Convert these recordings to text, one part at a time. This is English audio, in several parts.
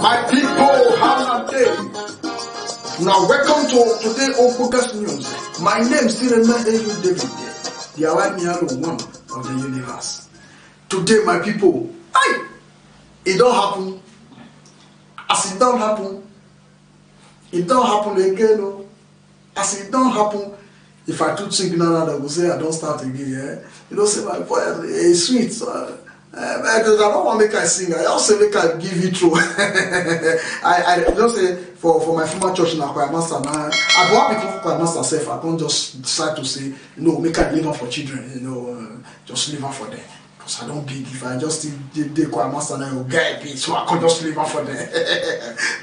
My people, how are they? Now welcome to today Focus News. My name is still David, the Awamiano one of the universe. Today, my people, it don't happen. As it don't happen, it don't happen again. No. As it don't happen, if I took signal, I will say I don't start again. Yeah? You don't say my voice is sweet. I don't want to make I sing. I also make I give it through. I don't say for my former church now, choir master now. I don't want to become choir master self. I can't just decide to say no. Make I live on for children. You know, just live on for them. Because I don't big. If I just did choir master now, will get it. So I can't just live on for them.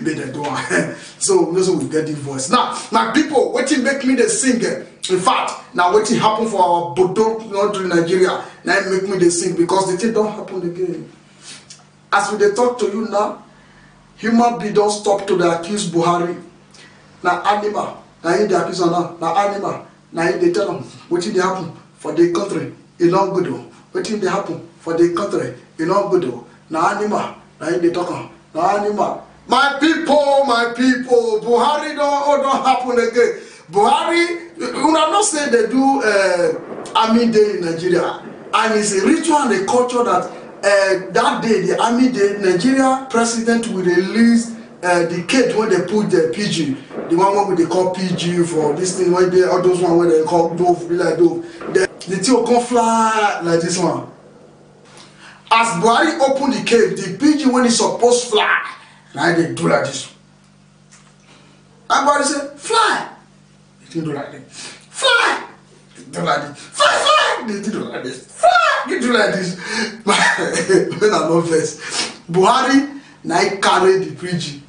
Make them do it. So we get the voice. Now, my people, what you make me the singer? In fact, now what happen for our Bodo country Nigeria, now it make me the sing because the thing don't happen again. As we talk to you now, human being don't stop to the accuse Buhari. Now animal, now he the accuse now animal, now he they tell them what did happen for the country, it not good. What did they happen for the country, it not good. Now animal, now he they talk now animal. My people, Buhari don't happen again. Buhari, we are not saying they do Army Day in Nigeria, and it's a ritual and a culture that that day, the Army Day, Nigeria president will release the cage when they put the PG, the one where they call PG for this thing, when they all those one where they call dove, be like dove. The thing will come fly like this one. As Buhari open the cage, the PG when it's supposed to fly, now they do like this. And Buhari say, fly. They do like this. Fly! They do like this. Fly! They do like this. Fly! They do like this. When I know first, Buhari now he carry the PG.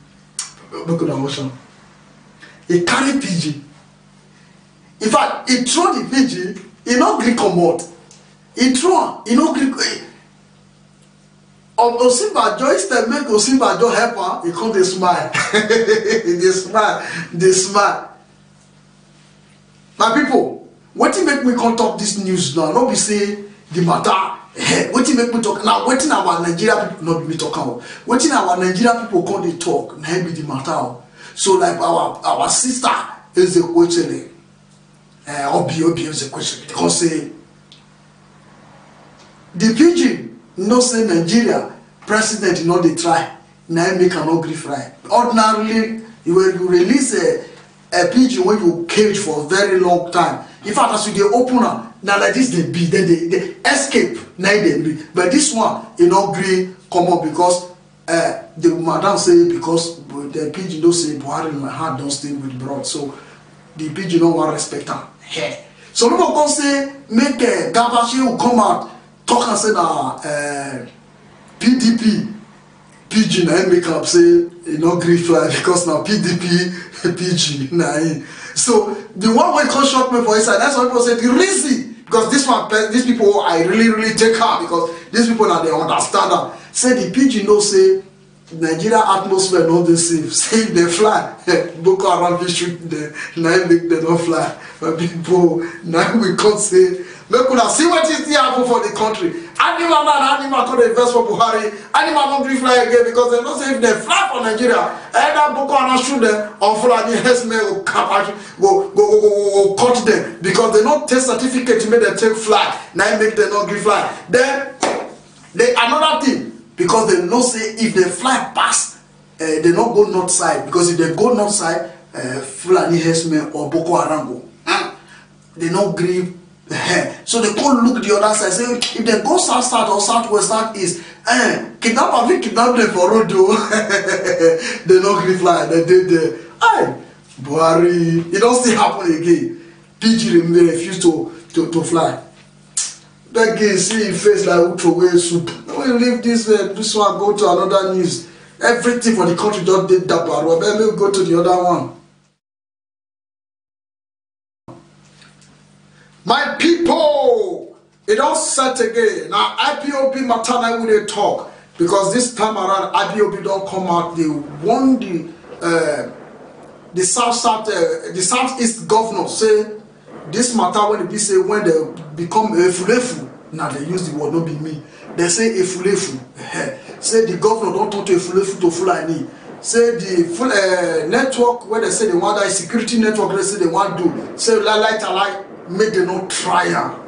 Look at the motion. He carry PG. In fact, he throw the PG. He not gree comot. He throw. He not gree. Osinbajo instead make Osinbajo help her. He come dey smile. They smile. My people, what make me come talk this news now? Not be say the matter. What make me talk now? What our Nigeria people not be me talking about? What our Nigeria people come they talk? Now be the matter. So like our sister is the question. Obi is the question. Because say the pidgin no say Nigeria president not they try. Now make an ugly fry. Ordinarily, you release a pigeon when you cage for a very long time. In fact, as you dey open am, now like this they be, then they escape. Now they be, but this one you not gree come up because the madam say because the pigeon don't say Buhari in my heart don't stay with blood, so the pigeon don't want respect am. So people come say make Gabashi will come out talk and say na PDP. PG na make up say e no gree fly because now PDP PG na him. So the one way come shock me for inside, that's why people say the reason, because these people I really take her because these people now they understand them. Say the PG no say Nigeria atmosphere no dey safe. Say if they fly, Boko Haram dey shoot them. Now make them not fly. But people now we can't say make una see what is the happen for the country. Animal could invest for Buhari. Animal don't gree fly again because they don't say if they fly for Nigeria, either Boko Haram shoot them or Fulani herdsmen will go cut them because they not take certificate to make them take fly. Now make them not gree fly. Then they another thing because they don't say if they fly past, they not go north side because if they go north side, Fulani herdsmen or Boko Haram go. They not gree. So they can't look the other side. Say if they go south or southwest, southeast, kidnap them for road. They not gree fly. They did the Buhari. It don't still happen again. PG refuse to fly. That guy see his face like who throw away soup. When you leave this one, go to another news. Everything for the country don't did that bad. Well, then we go to the other one. My people, it all set again. Now IPOB matter now we dey talk because this time around IPOB don't come out. They won the southeast governor say this matter when they be say when they become efulefu. Now they use the word, not be me. They say efulefu. Say the governor don't talk to efulefu to Fulani. say the full network where they say they want that security network, they say they want do. Say like make them no trial.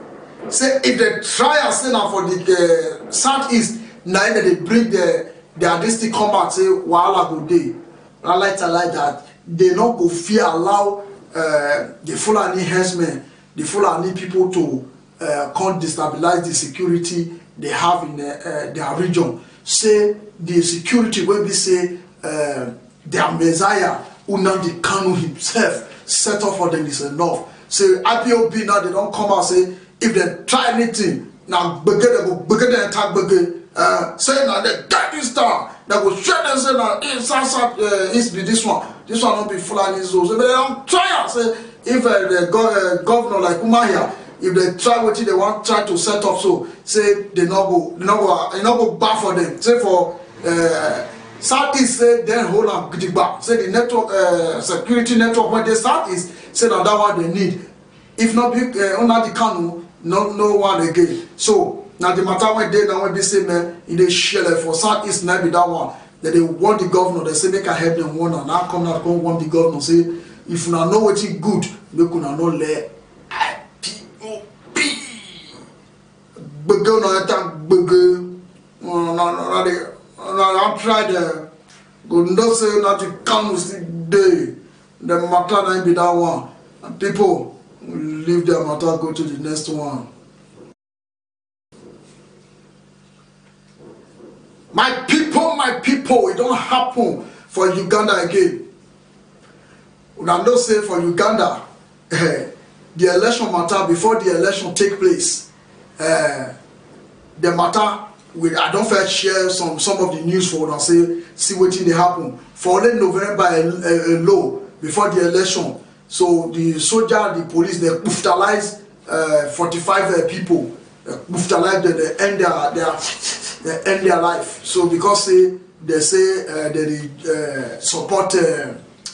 Say if they try say now for the southeast, now they bring the artistic combat say wahala go dey. Like that, they not go fear allow the Fulani herdsmen, the Fulani people to can't destabilize the security they have in their region. Say the security will be say their Messiah Nnamdi Kanu himself set up for them is enough. Say IPOB now they don't come and say if they try anything now they go the attack say now they get this down they go share them say now it's be this one not be Fulani so they don't try say if the governor like Umahia if they try what they want try to set up so say they not go back for them say for Southeast say then hold on gidigba say the network security network when they Southeast say now that one they need if not big Nnamdi Kanu no one again so now the matter when they now when they say man in the share for Southeast now be that one that they want the governor they say make I help them one and now come want the governor say if you know what it good make you not let Begin on attack begin I'm trying to go not say not to come with day the matter not be that one and people leave their matter go to the next one. My people, it don't happen for Uganda again. Una know say for Uganda the election matter before the election take place the matter I don't first share some of the news for and say see what they happen for only November a law before the election. So the soldier, the police, they brutalize 45 people, brutalize they end their life. So because they say they support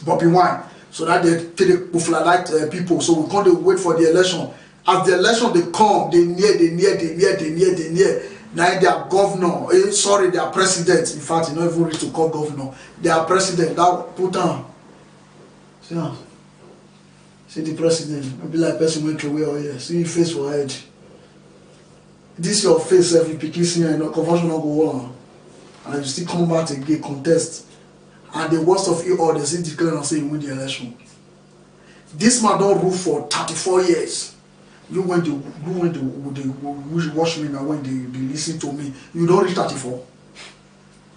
Bobby Wine, so that they brutalize people. So we can't wait for the election. As the election they come, they near. Now their governor, their president. In fact, you not even reach to call governor. Their president that put on. See the president, maybe like person went away or here. See your face for head. This your face if you pick it and conversion not go on. And you still come back again, contest. And the worst of it all, they still declare and say you win the election. This man don't rule for 34 years. You went to watch me now when they listen to me. You don't reach 34.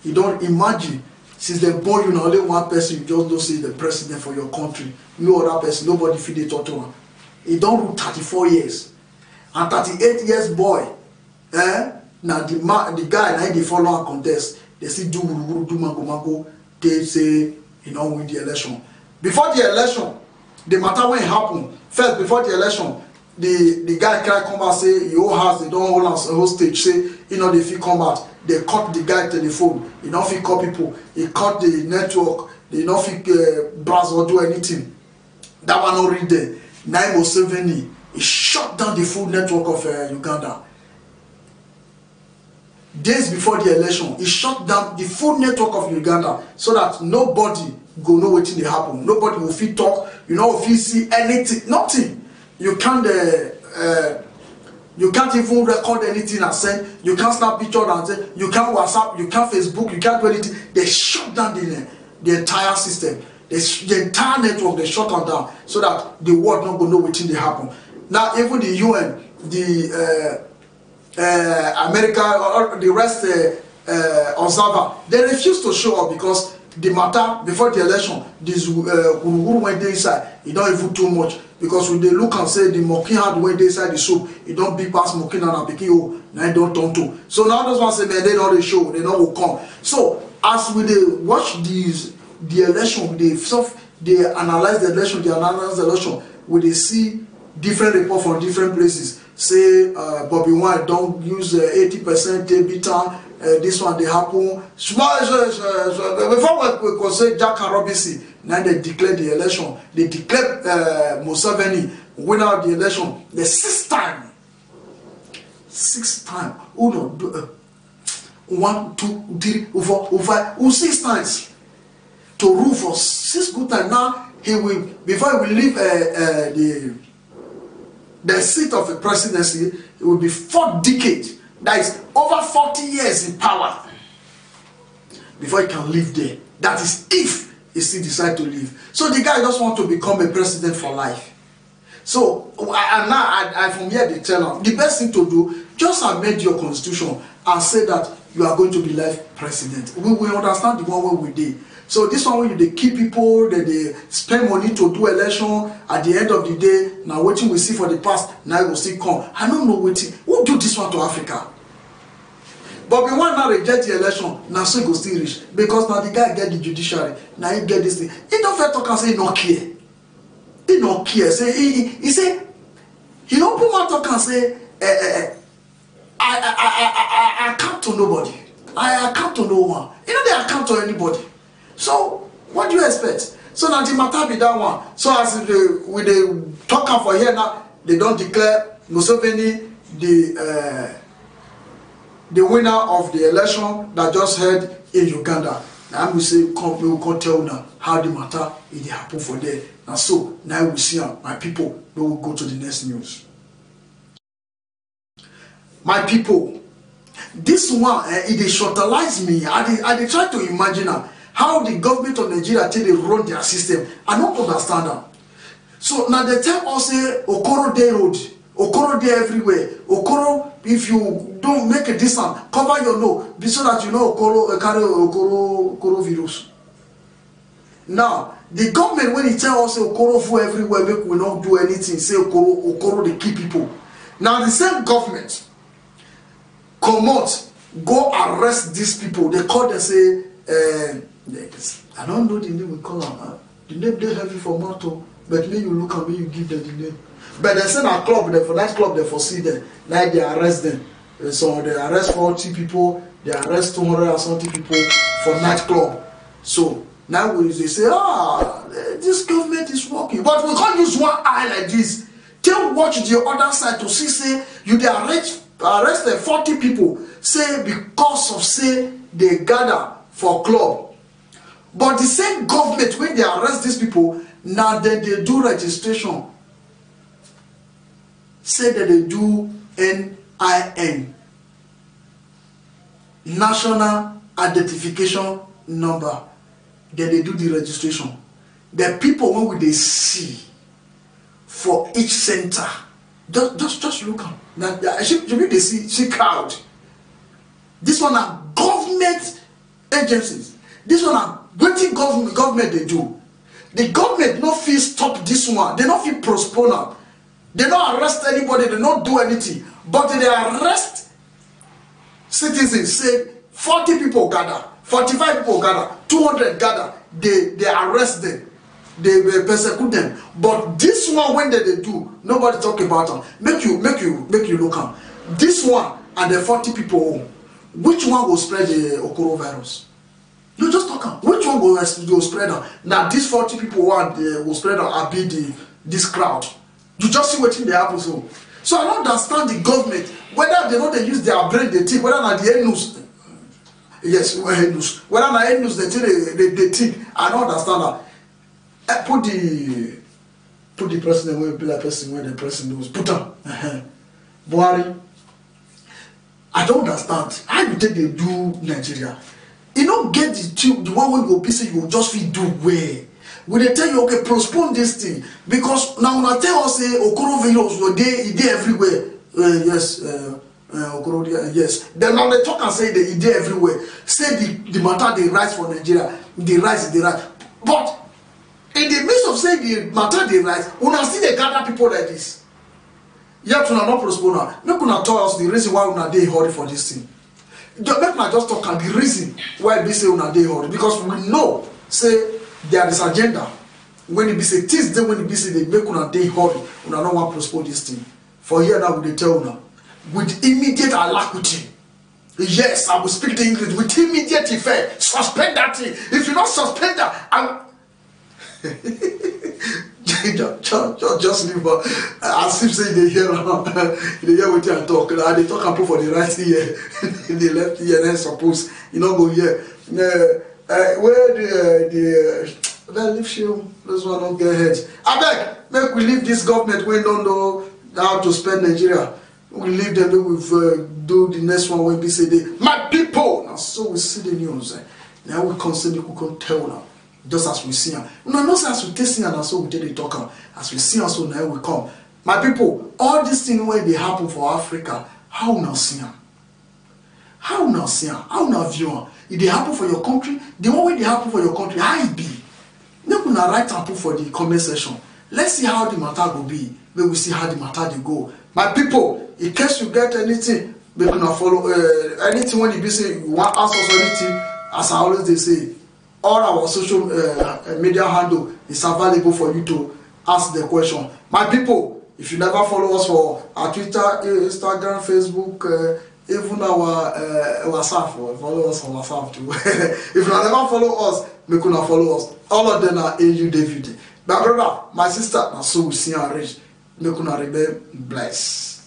You don't imagine. Since they born you now only one person, you just don't say the president for your country. No other person, nobody feed the talk to him. He don't rule 34 years. And 38 years boy, now the guy now they follow and contest. They still do mango. They say he don't win the election. Before the election, the matter when it happened, first before the election, the guy can come and say your house they don't hold us hostage, say they fit come out. They cut the guy telephone, he don't fit call people, he cut the network, they don't fit browse or do anything. That one not read there. 907 he shut down the full network of Uganda. Days before the election, he shut down the full network of Uganda so that nobody go know what they happen. Nobody will fit talk, if you see anything, nothing. You can't even record anything and send. You can't snap pictures and send. You can't WhatsApp. You can't Facebook. You can't do anything. They shut down the entire system. The entire network. They shut down so that the world not gonna know what they happen. Now even the UN, the America, or the rest observer, they refuse to show up because the matter before the election, this who went inside, it don't even too much. Because when they look and say the mocking hand went inside the soup, it don't be past mocking and picking oh, now it don't turn to. So now those ones say man, they don't show, they don't will come. So as we they watch the election, they analyze the election, we they see different reports from different places. Say Bobby Wine don't use 80% beta. This one they happen small. Before we could say Jack and Robinson, now they declare the election. They declare Museveni winner of the election the sixth time. Oh no, 1, 2, 3, 4, 5, 6 times. to rule for 6 good times. Now he will, before he will leave the seat of the presidency, it will be 4th decade. That is over 40 years in power before he can live there. That is if he still decide to live. So the guy just want to become a president for life. So I from here they tell him the best thing to do, just amend your constitution and say that you are going to be life president. We will understand the one way we did. So this one where they keep people, they spend money to do election. At the end of the day, now waiting we see for the past, now it will still come. I don't know waiting. Who do this one to Africa? But we want now reject the election, now so it will still reach. Because now the guy get the judiciary, now he get this thing. He don't fair talk and say he not care. He not care. Say he say he don't put my talk and say I account to nobody. I account to no one. You know they account to anybody. So what do you expect? So now the matter be that one. So as with the talker for here now, they don't declare Museveni the winner of the election that just held in Uganda. Now we say we will tell now how the matter it happen for there. Now so now we see my people. We will go to the next news. My people, this one it shortalize me. I try to imagine how the government of Nigeria till they run their system. I don't understand them. So now they tell us say Okoro Day Road, Okoro Day everywhere. Okoro, if you don't make a distance, cover your nose, so that you know Okoro carry Okoro virus. Now the government when it tell us say Okoro for everywhere, make we not do anything. Say Okoro they keep people. Now the same government come out, go arrest these people. They call them say. I don't know the name we call them. The name they heavy for motto, but when you look at me, you give them the name. But they send a club, for that club, they foresee them. Like they arrest them. So they arrest 40 people, they arrest 200 and something people for nightclub. So now they say, this government is working. But we can't use one eye like this. Tell watch the other side to see, say, you they arrest 40 people, say, because of, say, they gather for club. But the same government when they arrest these people, now then they do registration, say that they do NIN, National Identification Number. Then they do the registration. The people when we they see for each center, just look at now. Should they see crowd? This one are government agencies. This one are waiting government they do. The government no feel stop this one. They no feel postpone am. They don't arrest anybody. They don't do anything. But they arrest citizens. Say 40 people gather, 45 people gather, 200 gather. They arrest them. They persecute them. But this one when they do, nobody talk about them. Make you look at this one and the 40 people. Which one will spread the Okoro virus? You just talk. Which one will spread them? Now these 40 people will spread them and be this crowd. You just see what in the happen. So I don't understand the government whether they know they use their brain they think whether not the end news. Yes, news. Whether not end news they think. I don't understand that. Put the president where be like person where the president knows. Put him. Buhari. I don't understand. How you think they do Nigeria? You don't get the one when you be say you just feel do well. When they tell you okay, postpone this thing because now when I tell us say Okoro virus your day everywhere. Yes, Okoro yes. Then now they talk and say they day everywhere. Say the matter they rise for Nigeria, they rise. But in the midst of saying the matter they rise, una still they gather people like this. Yet una not postpone. Make una tell us the reason why una dey hurry for this thing. Make una just talk and the reason why we say una dey hurry because we know say there is agenda. When it be say things then when it be say they make una dey hurry, una no want postpone this thing. For here now we dey tell una with immediate alacrity. Yes, I will speak the English with immediate effect. Suspend that thing. If you not suspend that, I'm just leave as if say they hear what you talk. They talk and put for the right ear, the left ear. Then suppose you not go here. where let's leave shame. This one don't get heads. I beg, make we leave this government. We don't know how to spend Nigeria. We leave them. We do the next one when we say my people. Now so we see the news. Now we constantly we can tell now. Just as we see them. No, not as we taste and so we take the talk. As we see them, so now we come. My people, all these things when they happen for Africa, how now see them? How now see them? How now view them? If they happen for your country, the one way they happen for your country, how it be? Make una write and put for the comment section. Let's see how the matter will be. Maybe we see how the matter they go. My people, in case you get anything, make una follow anything when you be say you want ask us anything. As I always they say, all our social media handle is available for you to ask the question. My people, if you never follow us for our Twitter, Instagram, Facebook, even our WhatsApp, follow us on WhatsApp too. If you never follow us, make una follow us. All of them are AU David. My brother, my sister, now so we see our rich. Make una remain blessed.